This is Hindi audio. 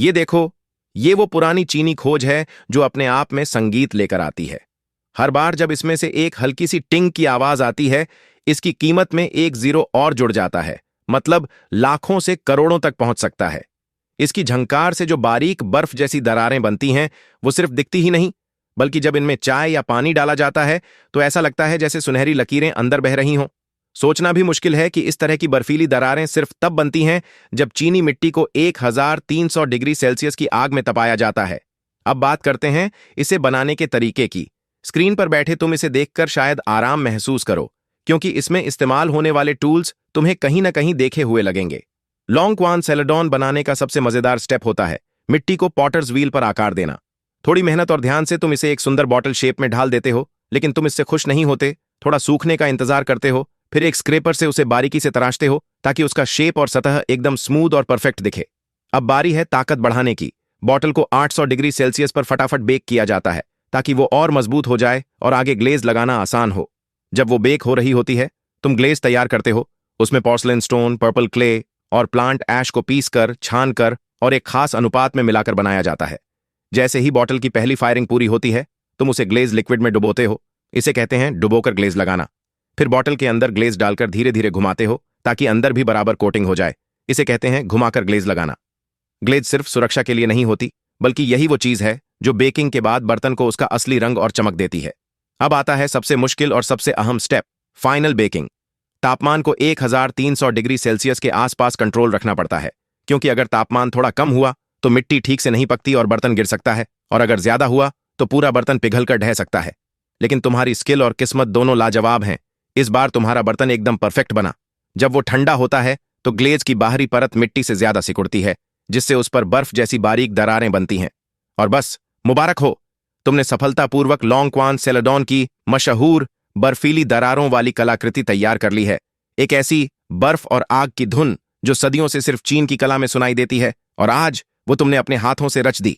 ये देखो, ये वो पुरानी चीनी खोज है जो अपने आप में संगीत लेकर आती है। हर बार जब इसमें से एक हल्की सी टिंग की आवाज आती है, इसकी कीमत में एक जीरो और जुड़ जाता है, मतलब लाखों से करोड़ों तक पहुंच सकता है। इसकी झंकार से जो बारीक बर्फ जैसी दरारें बनती हैं, वो सिर्फ दिखती ही नहीं, बल्कि जब इनमें चाय या पानी डाला जाता है तो ऐसा लगता है जैसे सुनहरी लकीरें अंदर बह रही हों। सोचना भी मुश्किल है कि इस तरह की बर्फीली दरारें सिर्फ तब बनती हैं जब चीनी मिट्टी को 1300 डिग्री सेल्सियस की आग में तपाया जाता है। अब बात करते हैं इसे बनाने के तरीके की। स्क्रीन पर बैठे तुम इसे देखकर शायद आराम महसूस करो, क्योंकि इसमें इस्तेमाल होने वाले टूल्स तुम्हें कहीं ना कहीं देखे हुए लगेंगे। लॉन्ग क्वान सेलेडॉन बनाने का सबसे मजेदार स्टेप होता है मिट्टी को पॉटर्स व्हील पर आकार देना। थोड़ी मेहनत और ध्यान से तुम इसे एक सुंदर बॉटल शेप में ढाल देते हो, लेकिन तुम इससे खुश नहीं होते। थोड़ा सूखने का इंतजार करते हो, फिर एक स्क्रेपर से उसे बारीकी से तराशते हो ताकि उसका शेप और सतह एकदम स्मूथ और परफेक्ट दिखे। अब बारी है ताकत बढ़ाने की। बॉटल को 800 डिग्री सेल्सियस पर फटाफट बेक किया जाता है ताकि वो और मजबूत हो जाए और आगे ग्लेज लगाना आसान हो। जब वो बेक हो रही होती है, तुम ग्लेज तैयार करते हो। उसमें पोर्सलेन स्टोन, पर्पल क्ले और प्लांट ऐश को पीसकर, छानकर और एक खास अनुपात में मिलाकर बनाया जाता है। जैसे ही बॉटल की पहली फायरिंग पूरी होती है, तुम उसे ग्लेज लिक्विड में डुबोते हो। इसे कहते हैं डुबोकर ग्लेज लगाना। फिर बॉटल के अंदर ग्लेज डालकर धीरे धीरे घुमाते हो ताकि अंदर भी बराबर कोटिंग हो जाए। इसे कहते हैं घुमाकर ग्लेज लगाना। ग्लेज सिर्फ सुरक्षा के लिए नहीं होती, बल्कि यही वो चीज है जो बेकिंग के बाद बर्तन को उसका असली रंग और चमक देती है। अब आता है सबसे मुश्किल और सबसे अहम स्टेप, फाइनल बेकिंग। तापमान को 1300 डिग्री सेल्सियस के आसपास कंट्रोल रखना पड़ता है, क्योंकि अगर तापमान थोड़ा कम हुआ तो मिट्टी ठीक से नहीं पकती और बर्तन गिर सकता है, और अगर ज्यादा हुआ तो पूरा बर्तन पिघलकर ढह सकता है। लेकिन तुम्हारी स्किल और किस्मत दोनों लाजवाब हैं। इस बार तुम्हारा बर्तन एकदम परफेक्ट बना। जब वो ठंडा होता है तो ग्लेज की बाहरी परत मिट्टी से ज्यादा सिकुड़ती है, जिससे उस पर बर्फ जैसी बारीक दरारें बनती हैं। और बस, मुबारक हो, तुमने सफलतापूर्वक लॉन्ग क्वान सेलेडॉन की मशहूर बर्फीली दरारों वाली कलाकृति तैयार कर ली है। एक ऐसी बर्फ और आग की धुन जो सदियों से सिर्फ चीन की कला में सुनाई देती है, और आज वो तुमने अपने हाथों से रच दी।